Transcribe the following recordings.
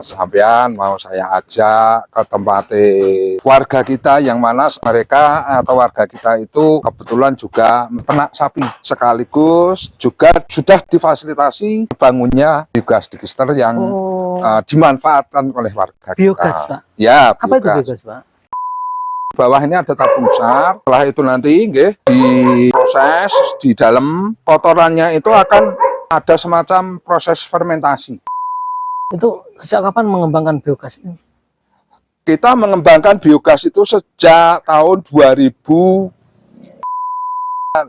Sampean mau saya ajak ke tempat warga kita yang mana mereka atau warga kita itu kebetulan juga ternak sapi, sekaligus juga sudah difasilitasi bangunnya biogas digester yang dimanfaatkan oleh warga biogas, kita. Pak? Ya, apa itu biogas, Pak? Bawah ini ada tabung besar. Setelah itu nanti diproses di dalam kotorannya itu akan ada semacam proses fermentasi. Itu sejak kapan mengembangkan biogas ini? Kita mengembangkan biogas itu sejak tahun 2000.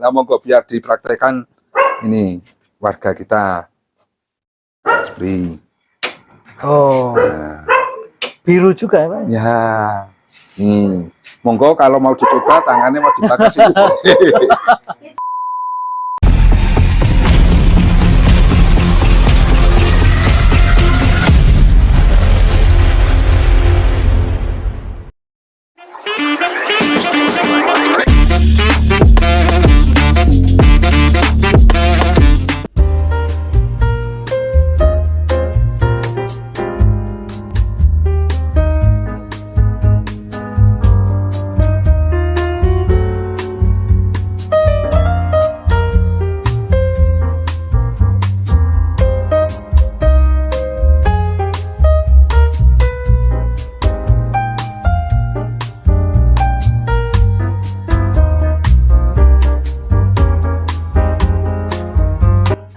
Nah, monggo biar dipraktekkan ini warga kita. Seperti. Oh, nah. Biru juga ya, Pak? Ya, nih. Monggo kalau mau dicoba tangannya mau dipakai situ.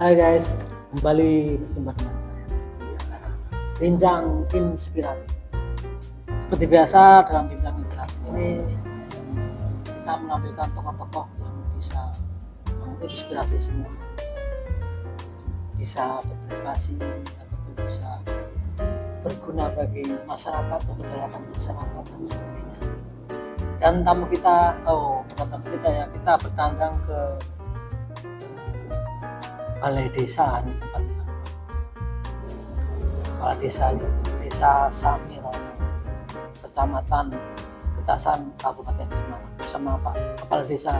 Hai guys, kembali berjumpa dengan saya di acara Bincang Inspiratif. Seperti biasa dalam Bincang Inspiratif ini kita menampilkan tokoh-tokoh yang bisa menginspirasi semua, bisa berprestasi ataupun bisa berguna bagi masyarakat, memberdayakan masyarakat dan sebagainya. Dan tamu kita, bukan tamu kita ya, kita bertandang ke balai desa, ini tempatnya balai desa, Desa Samirono, Kecamatan Getasan, Kabupaten Semarang, bersama Pak Kepala Desa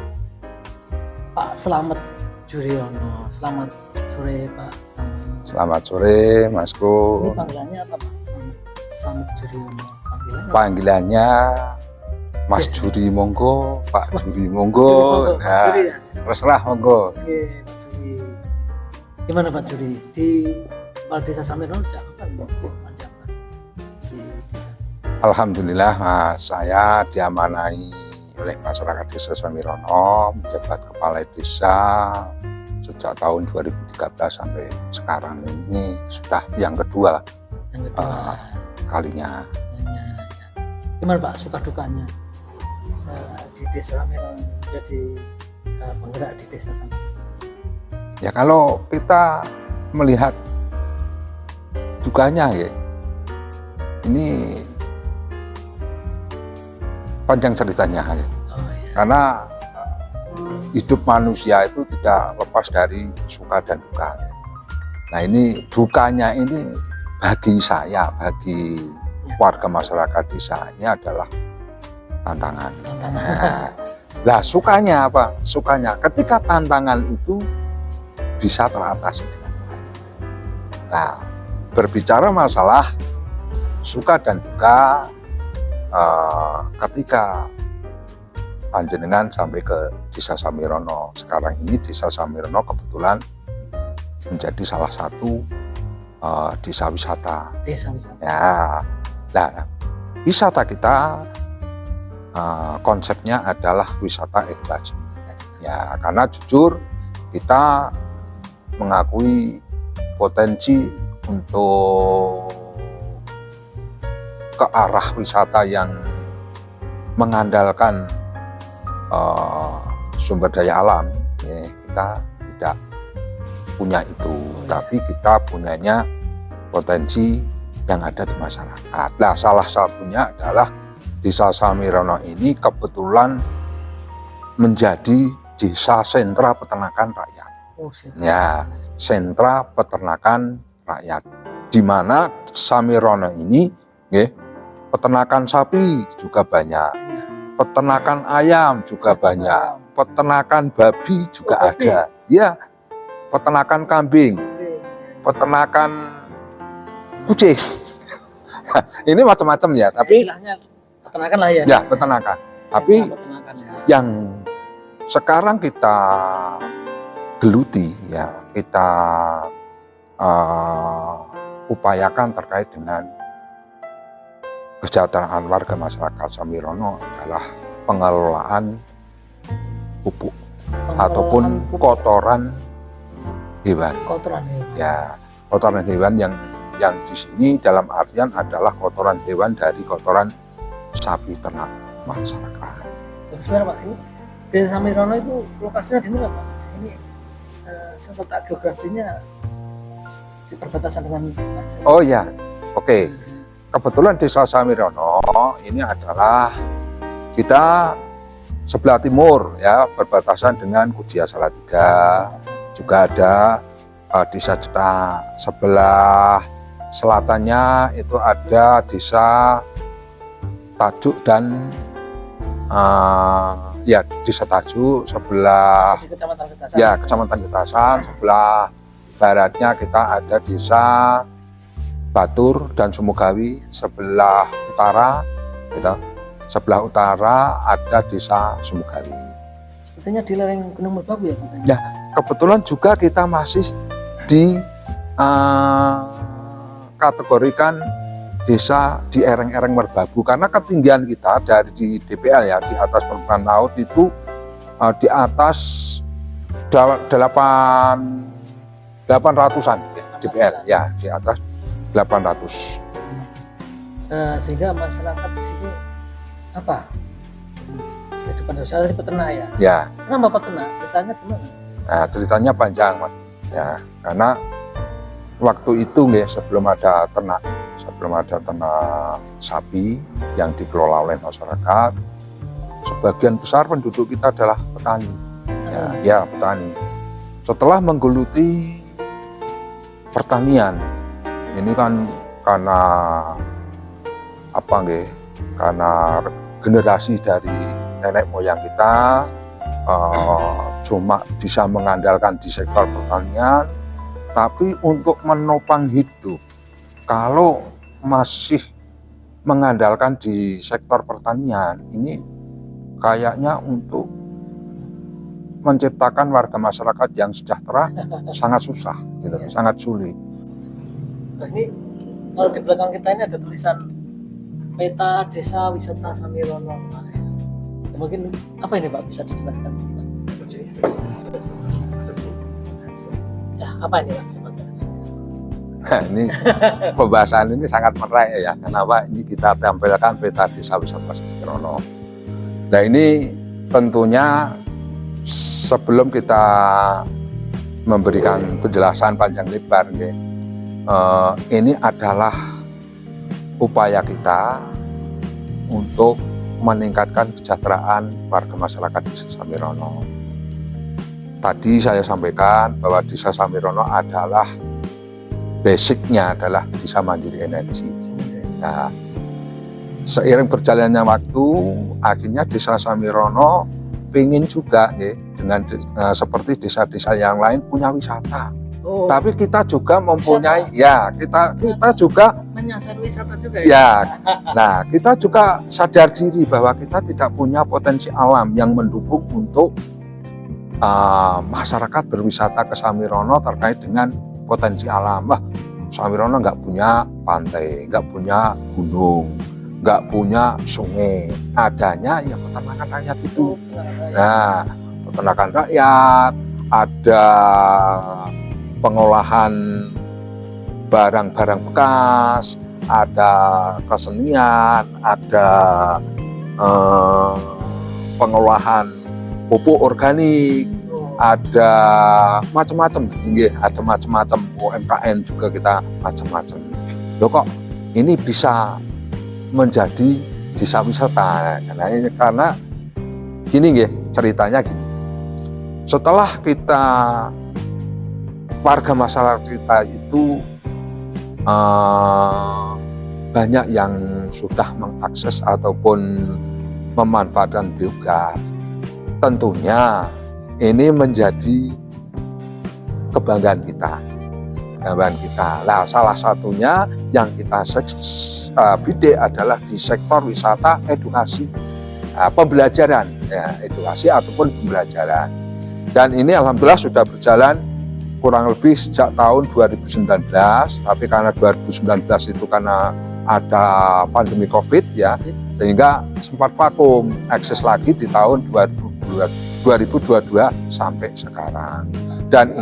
Pak Slamet Juriono. Selamat sore, Pak. Selamat sore, Masku. Ini panggilannya apa, Pak? Slamet Juriono. Panggilannya Mas Juri monggo, Pak Juri monggo. Nah, terserah monggo. Gimana Pak Juri, di Balai Desa Samirono sejak kapan menjabat di desa? Alhamdulillah, Mas, saya diamanai oleh masyarakat Desa Samirono menjabat Kepala Desa sejak tahun 2013 sampai sekarang ini sudah yang kedua kalinya. Gimana Pak suka dukanya di Desa Samirono jadi penggerak di Desa Samirono? Ya kalau kita melihat dukanya ya, ini panjang ceritanya ya. Karena hidup manusia itu tidak lepas dari suka dan duka ya. Nah ini dukanya ini bagi saya, bagi warga masyarakat desa ini adalah tantangan. Nah sukanya apa? Sukanya ketika tantangan itu bisa teratasi dengan baik. Nah, berbicara masalah suka dan duka, ketika panjenengan sampai ke Desa Samirono, sekarang ini Desa Samirono kebetulan menjadi salah satu desa wisata. Desa wisata. Ya, nah, wisata kita konsepnya adalah wisata edukasi. Ya, karena jujur kita mengakui potensi untuk ke arah wisata yang mengandalkan sumber daya alam, ya, kita tidak punya itu, tapi kita punyanya potensi yang ada di masyarakat. Nah, salah satunya adalah Desa Samirono ini kebetulan menjadi desa sentra peternakan rakyat. Ya, sentra peternakan rakyat, di mana Samirono ini, peternakan sapi juga banyak, peternakan ayam juga banyak, peternakan babi juga ada, ya, peternakan kambing, peternakan kucing. Ini macam-macam ya, tapi istilahnya peternakan lah ya. ya peternakan. Tapi Peternakan ya. yang sekarang kita geluti ya, kita upayakan terkait dengan kesejahteraan warga masyarakat Samirono adalah pengelolaan pupuk ataupun kotoran hewan. Kotoran hewan. Ya, kotoran hewan yang di sini dalam artian adalah kotoran hewan dari kotoran sapi ternak masyarakat. Tapi sebenarnya Pak, ini Desa Samirono itu lokasinya di mana Pak? Ini letak geografinya di perbatasan dengan Oh ya, oke. Kebetulan Desa Samirono ini adalah kita sebelah timur ya, berbatasan dengan Kudia Salatiga. Juga ada Desa Cetak. Sebelah selatannya itu ada Desa Tajuk dan ya Desa Tajuk. Sebelah di Kecamatan Getasan. ya Kecamatan Getasan. Sebelah baratnya kita ada Desa Batur dan Sumogawi. Sebelah utara gitu. Sebelah utara ada Desa Sumogawi. Sepertinya di lereng Gunung Merbabu ya katanya. Ya, kebetulan juga kita masih di kategorikan desa di ereng-ereng Merbabu karena ketinggian kita dari di DPL ya, di atas permukaan laut itu di atas 800-an ya, DPL ya, di atas 800. Sehingga masyarakat di sini apa? Jadi pada saat peternak ya. Ya, Kenapa peternak? Ceritanya gimana? nah, ceritanya panjang Mas. Ya, karena waktu itu nih sebelum ada ternak sapi yang dikelola oleh masyarakat, sebagian besar penduduk kita adalah petani. Ya, petani. Setelah menggeluti pertanian, ini kan karena apa nggih? Karena generasi dari nenek moyang kita cuma bisa mengandalkan di sektor pertanian, tapi untuk menopang hidup kalau masih mengandalkan di sektor pertanian ini kayaknya untuk menciptakan warga masyarakat yang sejahtera sangat susah gitu, sangat sulit. Nah, ini kalau di belakang kita ini ada tulisan peta desa wisata Samirono. Mungkin apa ini Pak, bisa dijelaskan Pak? Ya, apa ini Pak? Nah, ini pembahasan ini sangat menarik ya. Kenapa ini kita tampilkan peta desa wisata Samirono. Nah, ini tentunya sebelum kita memberikan penjelasan panjang lebar, ini adalah upaya kita untuk meningkatkan kesejahteraan warga masyarakat Desa Samirono. Tadi saya sampaikan bahwa Desa Samirono adalah basicnya adalah desa mandiri energi. Nah, seiring berjalannya waktu, akhirnya Desa Samirono ingin juga dengan seperti desa-desa yang lain punya wisata. Oh, Tapi kita juga mempunyai wisata. ya kita juga menyasar wisata juga ya. Nah, kita juga sadar diri bahwa kita tidak punya potensi alam yang mendukung untuk masyarakat berwisata ke Samirono terkait dengan potensi alam. Wah, Samirono nggak punya pantai, nggak punya gunung, nggak punya sungai. Adanya ya peternakan rakyat itu. Nah, peternakan rakyat, ada pengolahan barang-barang bekas, ada kesenian, ada pengolahan pupuk organik, ada macam-macam, ada macam-macam UMKM juga kita macam-macam. Loh kok ini bisa menjadi desa wisata? Karena gini ceritanya gini. Setelah kita warga masyarakat kita itu banyak yang sudah mengakses ataupun memanfaatkan biogas, tentunya ini menjadi kebanggaan kita pergaulan kita. Nah, salah satunya yang kita bidik adalah di sektor wisata edukasi, pembelajaran, ya, edukasi ataupun pembelajaran. Dan ini alhamdulillah sudah berjalan kurang lebih sejak tahun 2019, tapi karena 2019 itu karena ada pandemi COVID ya, sehingga sempat vakum, eksis lagi di tahun 2022 sampai sekarang. Dan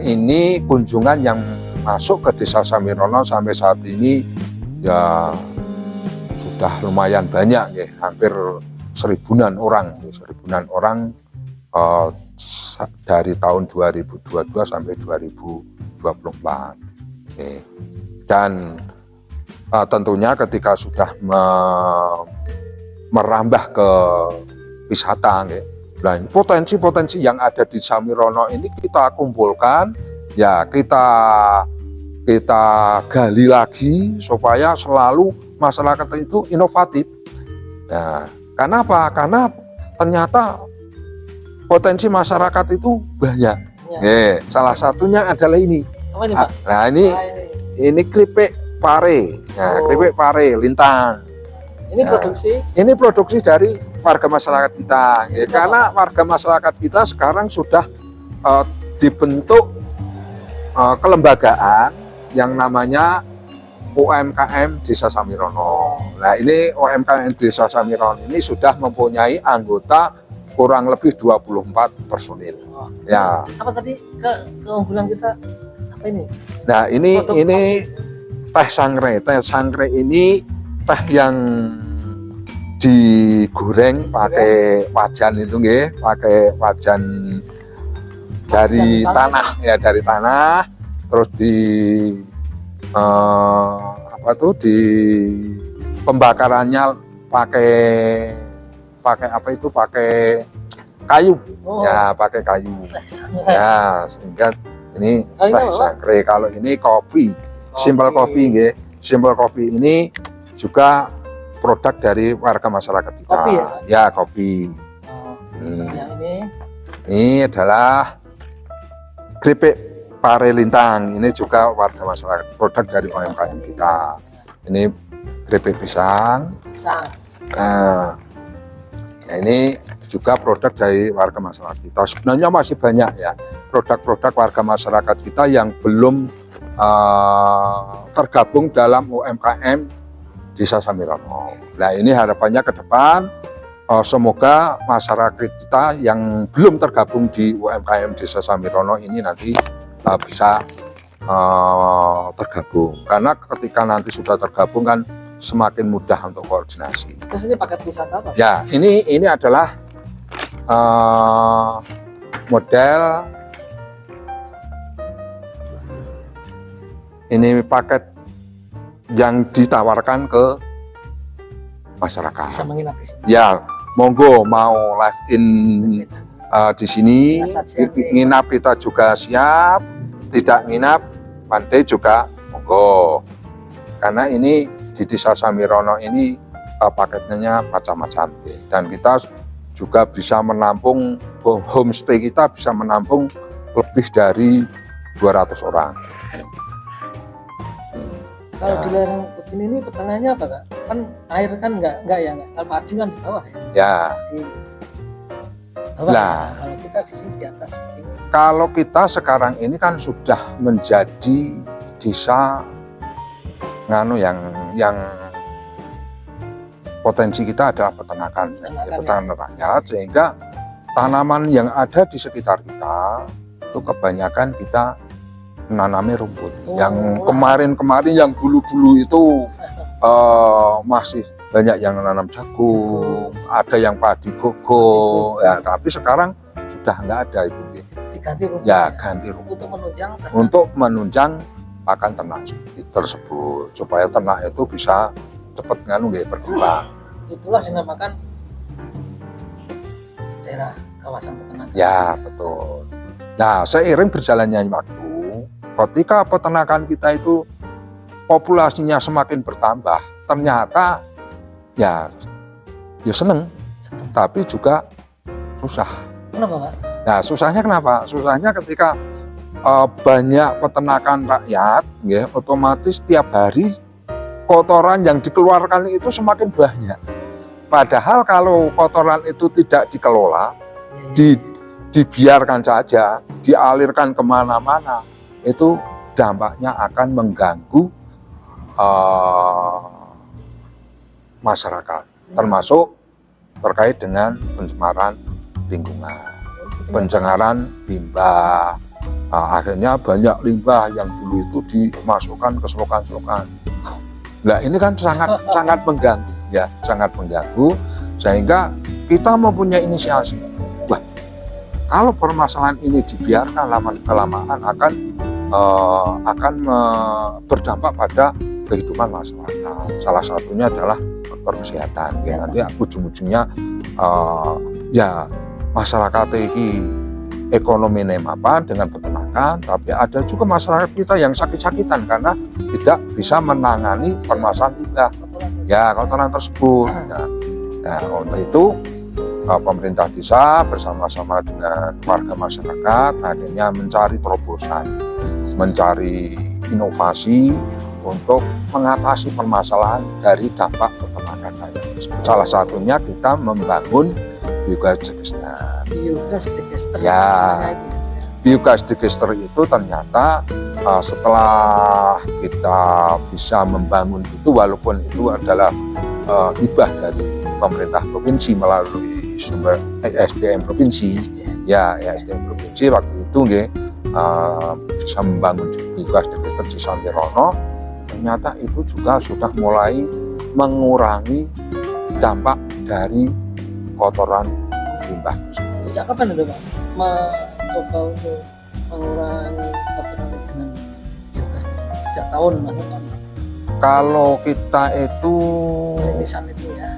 ini kunjungan yang masuk ke Desa Samirono sampai saat ini ya sudah lumayan banyak ya, hampir 1000-an orang dari tahun 2022 sampai 2024. Dan tentunya ketika sudah merambah ke wisata, nah, potensi-potensi yang ada di Samirono ini kita kumpulkan, ya kita gali lagi supaya selalu masyarakat itu inovatif. Nah, karena apa? Karena ternyata potensi masyarakat itu banyak. Ya. Salah satunya adalah ini. Apa ini, Pak? Nah, ini keripik pare. Nah, keripik pare lintang. Ini produksi dari warga masyarakat kita. Ya, karena warga masyarakat kita sekarang sudah dibentuk kelembagaan yang namanya UMKM Desa Samirono. Nah, ini UMKM Desa Samirono ini sudah mempunyai anggota kurang lebih 24 personil. Ya. Apa tadi keunggulan kita? Apa ini? Nah, ini teh sangre. Teh sangre ini teh yang digoreng pakai wajan itu nggih, pakai wajan dari tanah ya, dari tanah, terus di di pembakarannya pakai kayu. Ya, pakai kayu. Ya, sehingga ini teh sangre. Kalau ini kopi, simple coffee nggih. Simple coffee ini juga produk dari warga masyarakat kita. Kopi ya? Ya, kopi. Yang ini adalah keripik pare lintang. Ini juga warga masyarakat, produk dari UMKM kita. Ini keripik pisang. Nah, ini juga produk dari warga masyarakat kita. Sebenarnya masih banyak ya produk-produk warga masyarakat kita yang belum tergabung dalam UMKM Desa Samirono. Nah, ini harapannya ke depan semoga masyarakat kita yang belum tergabung di UMKM Desa Samirono ini nanti bisa tergabung. Karena ketika nanti sudah tergabung kan semakin mudah untuk koordinasi. Terus ini paket wisata apa? Ya, ini adalah model ini paket yang ditawarkan ke masyarakat. Bisa menginap di sini. Ya, monggo mau live in di sini, nginap kita juga siap, tidak nginap pandai juga monggo. Karena ini di Desa Samirono ini paketnya macam-macam, dan kita juga bisa menampung, homestay kita bisa menampung lebih dari 200 orang. Kalau di lereng begini ini pertanyaannya apa, Kak? Kan air kan enggak ya, kalau padi kan di bawah ya. Ya. Di bawah. Nah, ya. Kalau kita di sini di atas begini. Kalau kita sekarang ini kan sudah menjadi desa yang potensi kita adalah peternakan rakyat, sehingga tanaman yang ada di sekitar kita itu kebanyakan kita menanami rumput. Yang kemarin yang dulu itu masih banyak yang menanam jagung, ada yang padi gogo, ya, tapi sekarang sudah nggak ada itu. Diganti rumput. Ya, ganti rumput untuk menunjang pakan ternak tersebut, supaya ternak itu bisa cepat berkembang. Itulah dinamakan daerah kawasan peternakan. Ya, betul. Nah, seiring berjalannya waktu, ketika peternakan kita itu populasinya semakin bertambah, ternyata ya seneng, tapi juga susah. Kenapa, Pak? Nah, susahnya kenapa? Susahnya ketika banyak peternakan rakyat, ya, otomatis tiap hari kotoran yang dikeluarkan itu semakin banyak. Padahal kalau kotoran itu tidak dikelola, dibiarkan saja, dialirkan kemana-mana, itu dampaknya akan mengganggu masyarakat, termasuk terkait dengan pencemaran lingkungan, pencemaran limbah. Akhirnya banyak limbah yang dulu itu dimasukkan ke selokan-selokan. Nah, ini kan sangat mengganggu, ya, sangat mengganggu, sehingga kita mempunyai inisiasi. Wah, kalau permasalahan ini dibiarkan lama-kelamaan akan berdampak pada kehidupan masyarakat. Salah satunya adalah faktor kesehatan. Ya, nanti ujung-ujungnya ya masyarakat ini ekonomi apa dengan peternakan, tapi ada juga masyarakat kita yang sakit-sakitan karena tidak bisa menangani permasalahan limbah, ya, kotoran tersebut. Nah, untuk itu pemerintah desa bersama-sama dengan warga masyarakat akhirnya mencari terobosan, mencari inovasi untuk mengatasi permasalahan dari dampak peternakan ayam. Salah satunya kita membangun biogas digester. Biogas digester. Ya, biogas digester itu ternyata setelah kita bisa membangun itu, walaupun itu adalah hibah dari pemerintah provinsi melalui sumber SDM provinsi, ya SDM provinsi waktu itu bisa membangun biogas digester di Samirono, ternyata itu juga sudah mulai mengurangi dampak dari kotoran limbah. Sejak kapan itu Pak mencoba untuk mengurangi kotoran dengan biogas? Sejak tahun maksudnya? Kalau kita itu rintisan itu ya?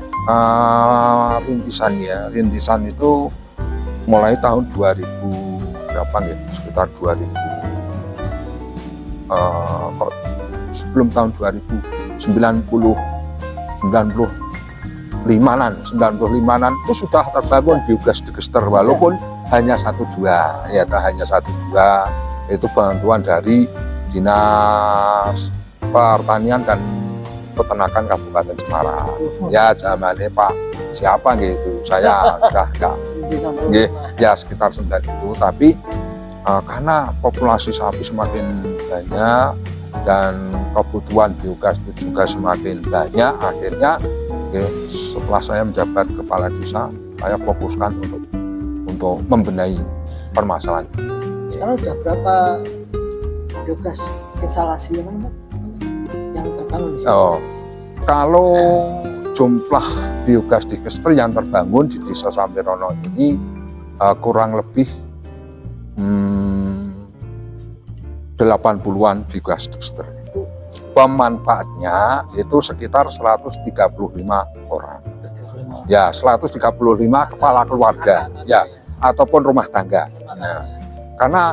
Rintisan itu mulai tahun 2000 berapa ya? Sekitar 2000 sebelum tahun 95-an itu sudah terbangun biogas digester, walaupun hanya 1-2, ya, hanya 1-2 itu bantuan dari Dinas Pertanian dan Peternakan Kabupaten Semarang. Ya, zamannya Pak siapa gitu, saya sudah enggak, ya sekitar 9 itu, tapi karena populasi sapi semakin banyak dan kebutuhan biogas itu juga semakin banyak, akhirnya setelah saya menjabat kepala desa, saya fokuskan untuk membenahi permasalahan. Sekarang sudah berapa biogas instalasi yang terbangun di sini? Kalau jumlah biogas digester yang terbangun di Desa Samirono ini kurang lebih 80-an biogas digester. Pemanfaatnya itu sekitar 135 orang. Ya, 135 kepala keluarga, ya, ataupun rumah tangga. Nah, karena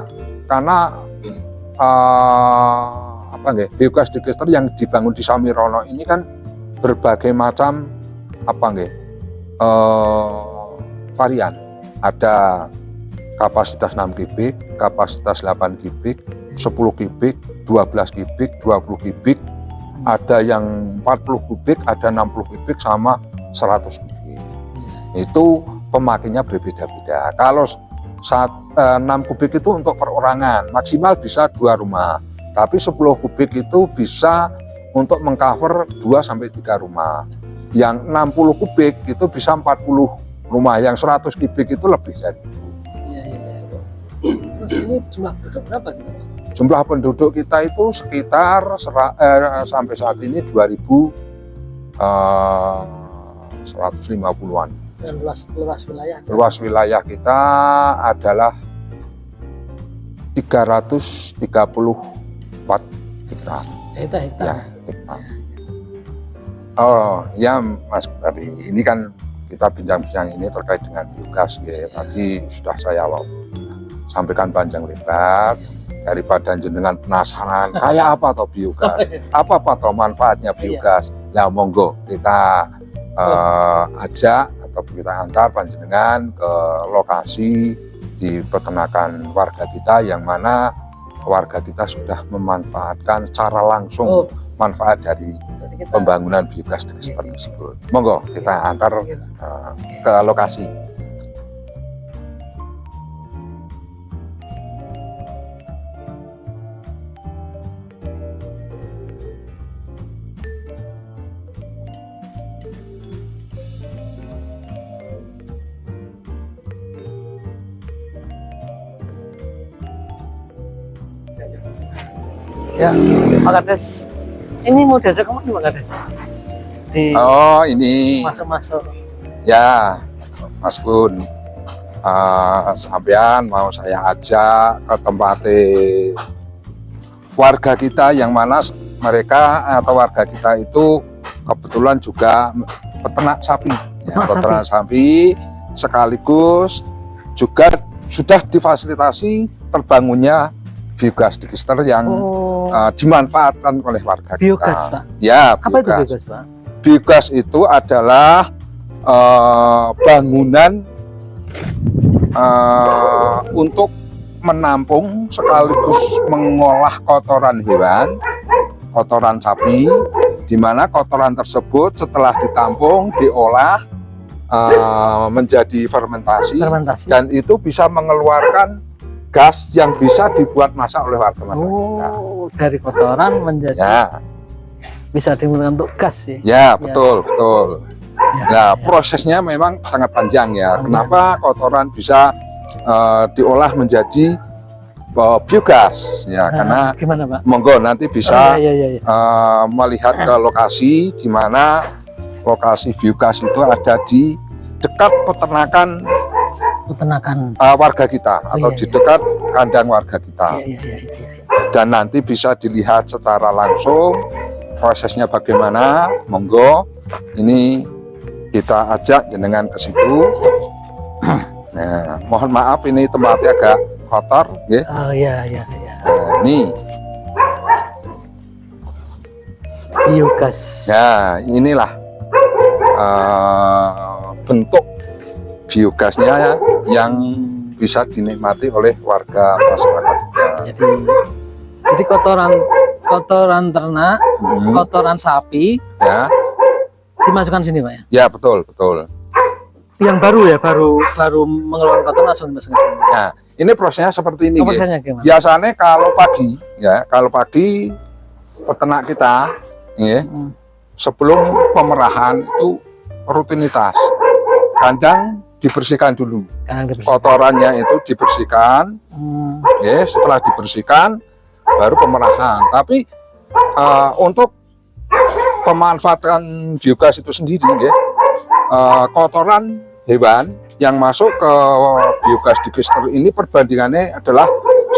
biogas digester yang dibangun di Samirono ini kan berbagai macam varian. Ada kapasitas 6 kubik, kapasitas 8 kubik, 10 kubik, 12 kubik, 20 kubik, ada yang 40 kubik, ada 60 kubik, sama 100 kubik. Itu pemakainya berbeda-beda. Kalau 6 kubik itu untuk perorangan, maksimal bisa 2 rumah. Tapi 10 kubik itu bisa untuk mengcover 2-3 rumah. Yang 60 kubik itu bisa 40 rumah, yang 100 kubik itu lebih dari itu. Terus ini jumlah penduduk berapa gitu? Jumlah penduduk kita itu sekitar sampai saat ini 2.150-an. Dan luas wilayah? Luas wilayah kita adalah 334 hektar. Hektar. Ya, hektar. Oh ya Mas Bari, ini kan kita bincang-bincang ini terkait dengan biogas ya. Tadi sudah saya sampaikan panjang lebar, daripada jenengan penasaran kayak apa toh biogas, apa toh manfaatnya biogas. Nah, monggo kita ajak atau kita antar panjenengan ke lokasi di peternakan warga kita, yang mana warga kita sudah memanfaatkan secara langsung manfaat dari Berarti kita pembangunan biogas digester tersebut. Monggo kita antar ke lokasi. ya, Pak Kades. Ini mau diajak kemana Pak Kades? Di Oh, ini masuk-masuk. ya, Mas Bun. Sampean mau saya ajak ke tempat warga kita, yang mana mereka atau warga kita itu kebetulan juga peternak sapi, peternak sapi, sekaligus juga sudah difasilitasi terbangunnya biogas digester yang dimanfaatkan oleh warga Biogas, kita. Pak? Ya, Apa itu biogas. biogas, Pak? Biogas itu adalah bangunan untuk menampung sekaligus mengolah kotoran hewan, kotoran sapi, di mana kotoran tersebut setelah ditampung, diolah menjadi fermentasi, dan itu bisa mengeluarkan gas yang bisa dibuat masak oleh warga masyarakat. Dari kotoran menjadi bisa digunakan untuk gas ya? Ya, betul, betul. Nah, prosesnya memang sangat panjang ya. Kenapa kotoran bisa diolah menjadi biogas? Ya, karena gimana, Pak? Monggo nanti bisa melihat ke lokasi, di mana lokasi biogas itu ada di dekat peternakan warga kita, atau di dekat kandang warga kita. Dan nanti bisa dilihat secara langsung prosesnya bagaimana. Monggo, ini kita ajak jenengan ke situ. Nah, mohon maaf ini tempatnya agak kotor, ya. Nah, ini biogas. Nah, inilah bentuk biogasnya yang bisa dinikmati oleh warga masyarakat. Jadi kotoran ternak, kotoran sapi, ya, dimasukkan sini, Pak ya? Ya, betul, betul. Yang baru ya, baru mengeluarkan kotoran langsung dimasukkan sini. Nah, ini prosesnya seperti ini. Prosesnya gimana? Biasanya kalau pagi peternak kita, sebelum pemerahan itu rutinitas kandang dibersihkan dulu, kotorannya itu dibersihkan. Setelah dibersihkan baru pemerahan. Tapi untuk pemanfaatan biogas itu sendiri, kotoran hewan yang masuk ke biogas digester ini perbandingannya adalah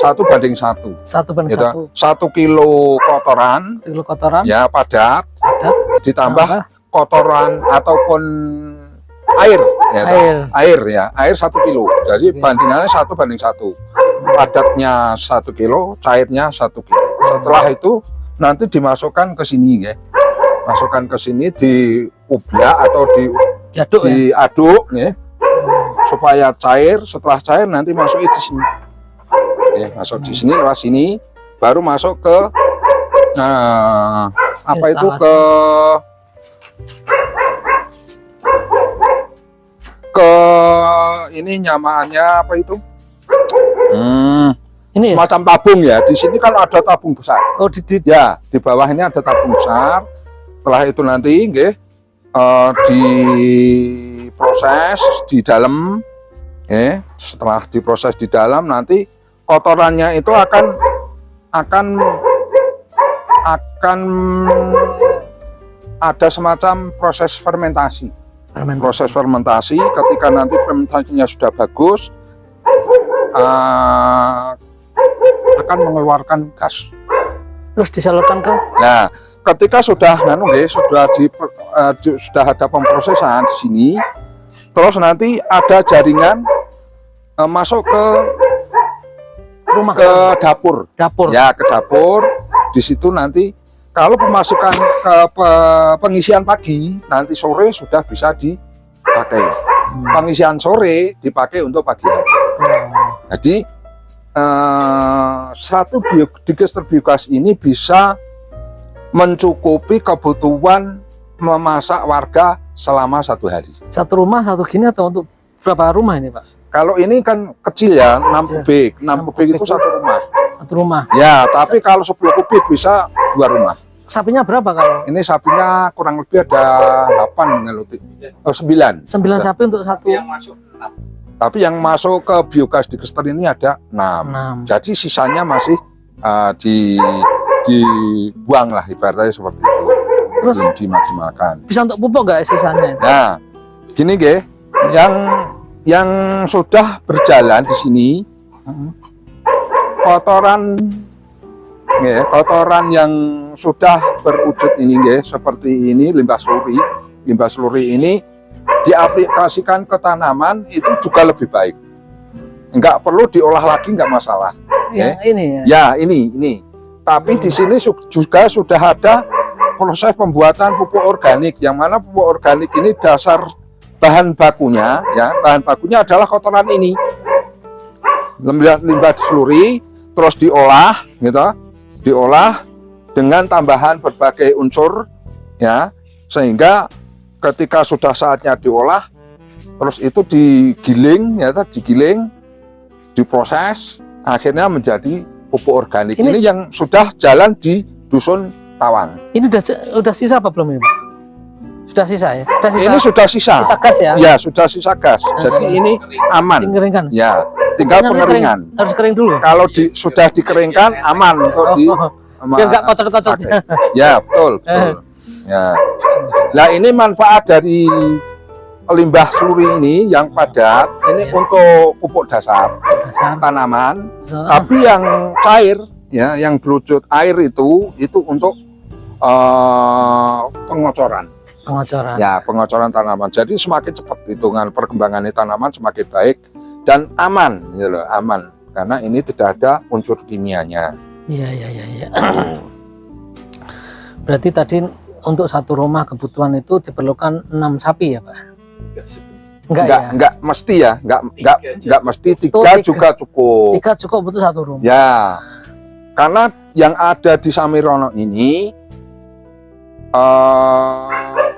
1:1. 1:1. 1 kilo kotoran, ya padat, ditambah kotoran ataupun air 1 kilo. Jadi bandingannya 1:1. Padatnya 1 kilo, cairnya 1 kilo. Setelah itu nanti dimasukkan ke sini, masukkan ke sini, diublak atau diaduk, supaya cair. Setelah cair nanti masuknya di sini, masuk di sini, lewat sini, baru masuk ke ini nyamaannya apa itu? Ini semacam tabung ya. Di sini kalau ada tabung besar. Ya, di bawah ini ada tabung besar. Setelah itu nanti diproses di dalam. Setelah diproses di dalam, nanti kotorannya itu akan ada semacam proses fermentasi. Proses fermentasi, ketika nanti fermentasinya sudah bagus, akan mengeluarkan gas. Terus disalurkan ke? Nah, ketika sudah ada pemprosesan di sini, terus nanti ada jaringan masuk ke dapur. Ya, ke dapur. Di situ nanti kalau pemasukan ke pengisian pagi, nanti sore sudah bisa dipakai. Pengisian sore dipakai untuk pagi hari. Jadi satu digester biogas ini bisa mencukupi kebutuhan memasak warga selama 1 hari. Satu rumah satu gini atau untuk berapa rumah ini Pak? Kalau ini kan kecil ya, 6 kubik. 6 kubik itu 1 rumah. 1 rumah. Ya, tapi kalau 10 kubik bisa 2 rumah. Sapinya berapa kalau? Ini sapinya kurang lebih ada 8 ngeluti. Oh, 9. 9 sapi untuk satu. Tapi yang masuk ke biogas digester ini ada 6. 6. Jadi sisanya masih dibuang lah ibaratnya seperti itu. Terus belum dimaksimalkan. bisa untuk pupuk nggak sisanya itu? Nah, gini ge, yang sudah berjalan di sini kotoran yang sudah berwujud ini ge, seperti ini limbah seluri ini diaplikasikan ke tanaman itu juga lebih baik. Enggak perlu diolah lagi, enggak masalah. Yang ini ya. Ya, ini. Tapi di sini juga sudah ada proses pembuatan pupuk organik, yang mana pupuk organik ini dasar bahan bakunya adalah kotoran ini, limbah seluri, terus diolah dengan tambahan berbagai unsur ya, sehingga ketika sudah saatnya diolah terus itu digiling diproses, akhirnya menjadi pupuk organik. Ini yang sudah jalan di dusun Tawang. Ini udah sisa apa belum ini Pak? Sudah sisa ya? Ini sudah sisa. Sisa gas ya? Ya, sudah sisa gas. Jadi ini aman. Dikeringkan? Ya, tinggal pengeringan. Harus kering dulu? Kalau sudah dikeringkan aman untuk biar nggak kotor-kotor. Ya, betul. Ya. Nah, ini manfaat dari limbah seluri ini yang padat, ini untuk pupuk dasar tanaman. Tapi yang cair ya, yang berwujud air itu untuk pengocoran. Ya, pengocoran tanaman. Jadi semakin cepat hitungan perkembangan tanaman semakin baik dan aman, gitu loh, aman karena ini tidak ada unsur kimianya. Iya. Berarti tadi untuk satu rumah kebutuhan itu diperlukan 6 sapi ya Pak? Enggak mesti ya, enggak mesti 3 juga cukup. 3 cukup untuk satu rumah. Ya. Karena yang ada di Samirono ini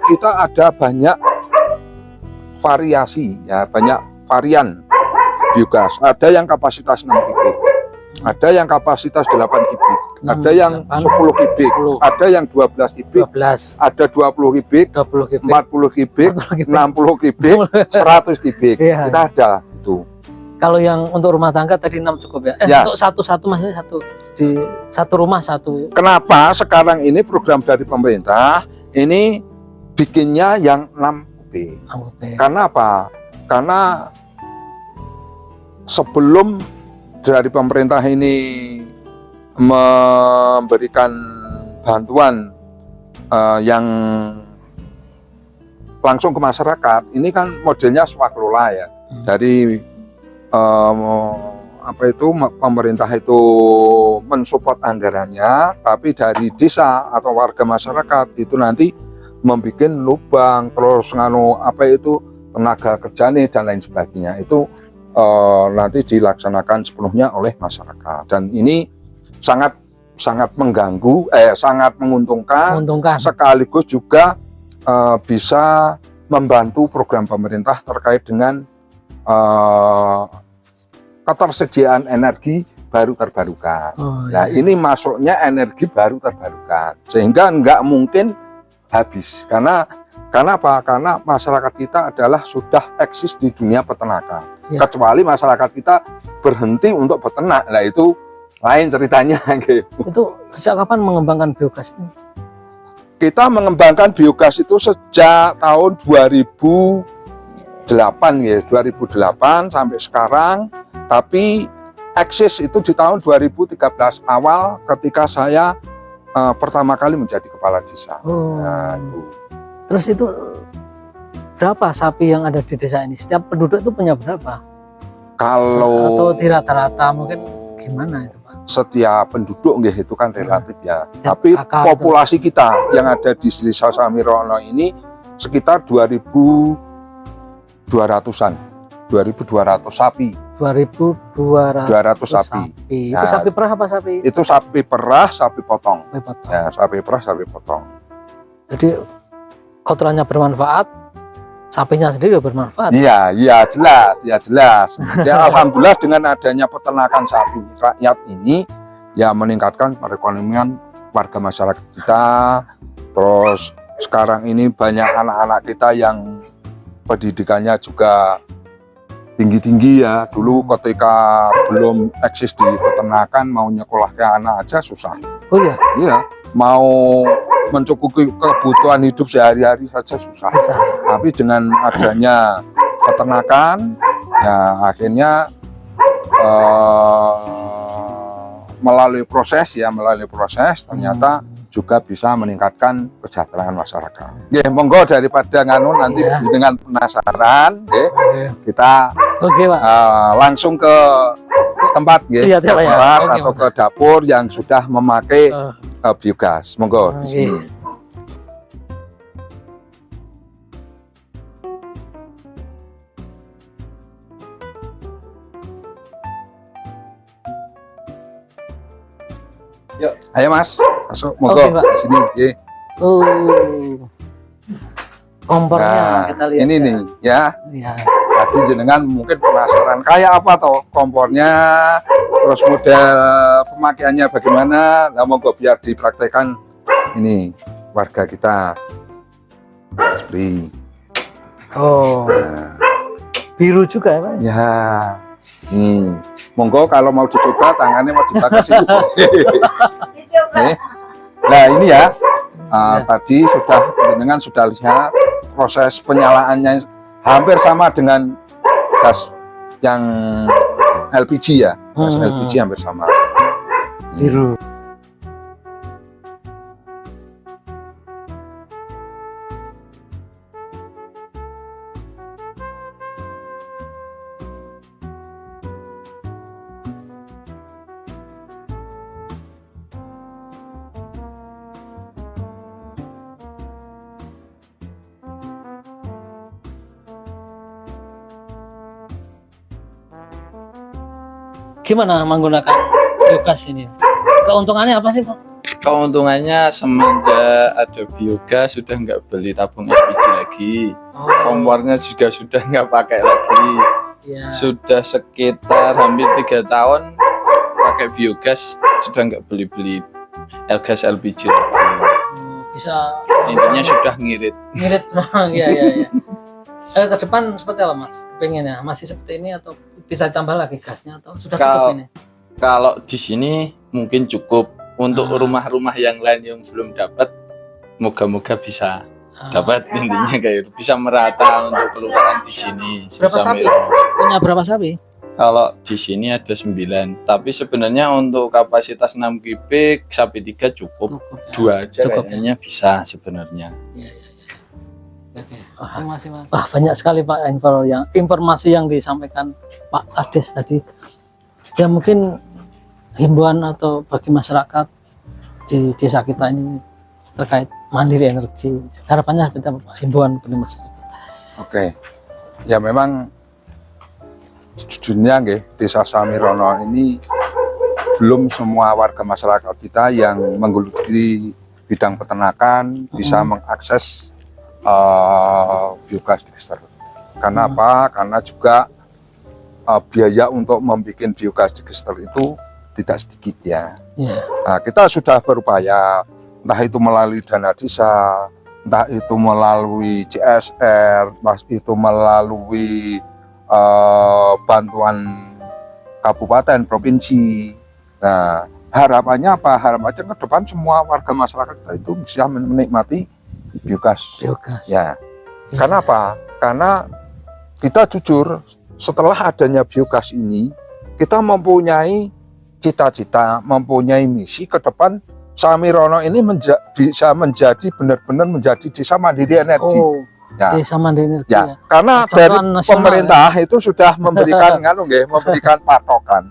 kita ada banyak variasi ya, banyak varian biogas. Ada yang kapasitas 6 kubik, ada yang kapasitas 8 kubik, ada yang 10 kubik, ada yang 12 kubik, ada 20 kubik, 40 kubik, 60 kubik, 100 kubik. Kita ada itu. Kalau yang untuk rumah tangga tadi 6 cukup ya? Ya. Untuk satu maksudnya di satu rumah satu. Kenapa sekarang ini program dari pemerintah ini bikinnya yang 6 kubik? Karena apa? Karena sebelum dari pemerintah ini memberikan bantuan yang langsung ke masyarakat, ini kan modelnya swakelola ya. Dari pemerintah itu mensupport anggarannya, tapi dari desa atau warga masyarakat itu nanti membuat lubang, terus tenaga kerja nih dan lain sebagainya, itu nanti dilaksanakan sepenuhnya oleh masyarakat. Dan ini sangat mengganggu, sangat menguntungkan, sekaligus juga bisa membantu program pemerintah terkait dengan ketersediaan energi baru terbarukan. Nah, ini masuknya energi baru terbarukan, sehingga nggak mungkin habis. Karena apa? Karena masyarakat kita adalah sudah eksis di dunia peternakan. Kecuali masyarakat kita berhenti untuk peternak, nah itu lain ceritanya. Gitu. Itu sejak kapan mengembangkan biogas ini? Kita mengembangkan biogas itu sejak tahun 2008 sampai sekarang. Tapi eksis itu di tahun 2013 awal ketika saya pertama kali menjadi kepala desa. Nah, itu. Terus itu berapa sapi yang ada di desa ini? Setiap penduduk itu punya berapa? Atau di rata-rata mungkin gimana itu Pak? Setiap penduduk itu kan relatif ya. Tapi populasi kita yang ada di desa Samirono ini sekitar 2.200-an. 2.200 sapi. 2.200 sapi. Itu Ya. sapi perah apa sapi? Itu sapi perah, sapi potong. Sapi potong. Ya, sapi perah, sapi potong. Jadi kotorannya bermanfaat, sapinya sendiri juga bermanfaat. Iya, iya jelas, ya jelas. Ya alhamdulillah dengan adanya peternakan sapi rakyat ini ya meningkatkan perekonomian warga masyarakat kita. Terus sekarang ini banyak anak-anak kita yang pendidikannya juga tinggi-tinggi ya. Dulu ketika belum eksis di peternakan mau nyekolahkan anak aja susah. Oh iya, Iya, mau mencukupi kebutuhan hidup sehari-hari saja susah. bisa. Tapi dengan adanya peternakan, ya akhirnya melalui proses ternyata juga bisa meningkatkan kesejahteraan masyarakat. Oke, monggo daripada nganu nanti Ya. dengan penasaran, oke, kita Oke, Pak. langsung ke tempat, Iya, ke Pak, ya. tempat Oke, atau Pak. ke dapur yang sudah memakai Eh, biogas. Monggo Oke. di sini. Yuk, ayo Mas, masuk. Monggo Oke, Pak. di sini. Oke. Kompornya Nah, kita lihat. ini nih ya. Ya. Tadi jenengan mungkin penasaran kayak apa toh kompornya, terus model pemakaiannya bagaimana. Nah, monggo biar dipraktekkan ini warga kita. Seperti Oh, nah, biru juga ya, Pak. ya. Nih, monggo kalau mau dicoba tangannya mau dibatasi. Nah, ini ya. Tadi jenengan sudah lihat proses penyalaannya hampir sama dengan gas yang LPG ya. Gas LPG hampir sama. Biru. Gimana menggunakan biogas ini? Keuntungannya apa sih, Pak? Keuntungannya semenjak ada biogas sudah nggak beli tabung LPG lagi, kompornya juga sudah nggak pakai lagi. Ya. Sudah sekitar hampir 3 tahun pakai biogas, sudah nggak beli gas LPG lagi. Bisa Intinya sudah ngirit. ngirit. Ya, ya, ya. Ke depan seperti apa, Mas? Pengennya masih seperti ini atau bisa ditambah lagi gasnya atau sudah cukup Kalau- ini? Kalau di sini mungkin cukup. Untuk rumah-rumah yang lain yang belum dapat, moga-moga bisa dapat. Intinya kayak itu, bisa merata untuk kelurahan di sini. Berapa sapi? Punya berapa sapi? Kalau di sini ada 9, tapi sebenarnya untuk kapasitas 6 kubik sapi 3 cukup. Cukup, ya. 2 aja Cukup, kayaknya bisa sebenarnya. Ya, ya, ya. Oke. Terima kasih, Mas. Wah, banyak sekali Pak informasi yang disampaikan Pak Kades tadi. Ya mungkin himbauan atau bagi masyarakat di desa kita ini terkait mandiri energi. Harapannya seperti apa, Pak? Himbauan bagi masyarakat. Oke. Ya memang sejujurnya nggih, Desa Samirono ini belum semua warga masyarakat kita yang menggeluti bidang peternakan bisa mengakses biogas digester. Karena apa? Karena juga biaya untuk membuat biogas digester itu tidak sedikit ya. Ya. Nah, kita sudah berupaya, entah itu melalui dana desa, entah itu melalui CSR, entah itu melalui bantuan kabupaten, provinsi. Nah, harapannya apa? Harapannya ke depan semua warga masyarakat kita itu bisa menikmati biogas. Biogas. Ya, karena apa? Karena kita jujur, setelah adanya biogas ini, kita mempunyai cita-cita, mempunyai misi ke depan. Samirono ini bisa menjadi benar-benar menjadi desa mandiri energi. Oh, Ya. desa mandiri energi Ya, ya. karena Contohan dari nasional, pemerintah itu sudah memberikan memberikan patokan.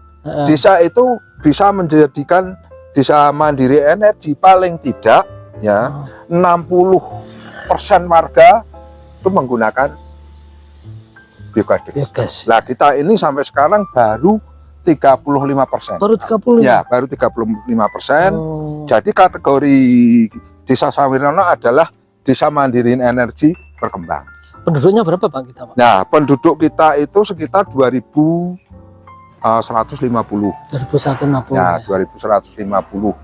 Desa itu bisa menjadikan desa mandiri energi paling tidak ya 60% warga itu menggunakan biogas digester. Biogas. Nah, kita ini sampai sekarang baru 35%. Baru 30. Ya, baru 35%. Oh. Jadi kategori Desa Samirono adalah Desa Mandiri Energi Berkembang. Penduduknya berapa Pak kita Pak? Nah, penduduk kita itu sekitar 2.150. 2150. Ya, 2.150.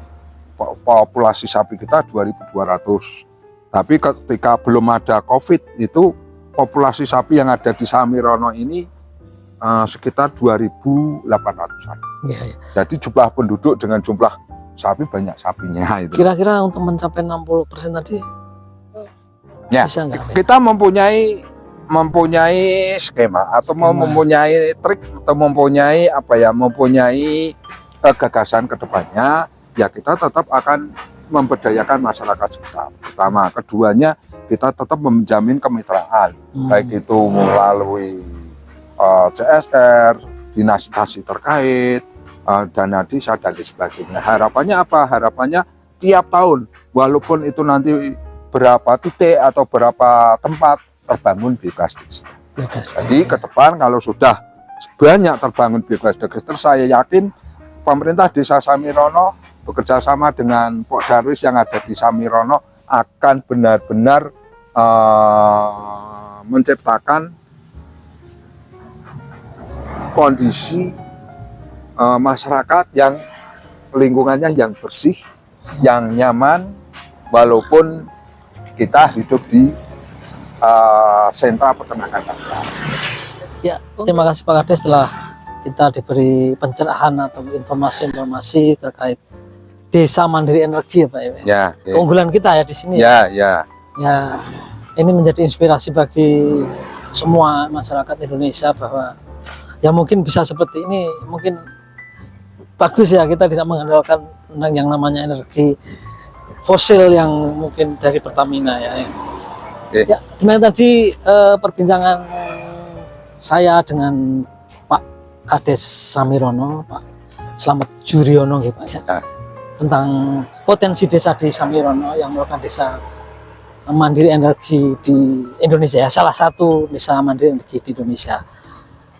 Populasi sapi kita 2.200. Tapi ketika belum ada COVID itu populasi sapi yang ada di Samirono ini sekitar 2.800-an. Iya, iya. Jadi jumlah penduduk dengan jumlah sapi banyak sapinya itu. Kira-kira untuk mencapai 60% tadi Ya, bisa nggak? Pak? kita mempunyai skema atau mempunyai trik atau mempunyai gagasan ke depannya, ya kita tetap akan memberdayakan masyarakat kita. Pertama, keduanya kita tetap menjamin kemitraan, baik itu melalui CSR, dinas terkait, dana desa dan sebagainya. Harapannya apa? Harapannya tiap tahun, walaupun itu nanti berapa titik atau berapa tempat terbangun biogas digester. Jadi ke depan kalau sudah banyak terbangun biogas digester, saya yakin pemerintah Desa Samirono bekerja sama dengan Pok Darwis yang ada di Samirono akan benar-benar menciptakan kondisi masyarakat yang lingkungannya yang bersih, yang nyaman, walaupun kita hidup di sentra peternakan. Ya, terima kasih Pak Kades setelah kita diberi pencerahan atau informasi-informasi terkait Desa Mandiri Energi ya Pak. Ya, ya. Keunggulan kita ya di sini. Ya, ya. Ya, ini menjadi inspirasi bagi semua masyarakat Indonesia bahwa ya mungkin bisa seperti ini, mungkin bagus ya kita tidak mengandalkan yang namanya energi fosil yang mungkin dari Pertamina ya. Ya, gimana tadi perbincangan saya dengan Pak Kades Samirono, Pak Slamet Juriono gitu Pak ya, tentang potensi desa di Samirono yang merupakan desa mandiri energi di Indonesia ya, salah satu desa mandiri energi di Indonesia.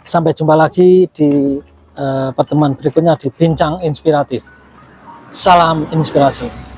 Sampai jumpa lagi di pertemuan berikutnya di Bincang Inspiratif. Salam inspirasi.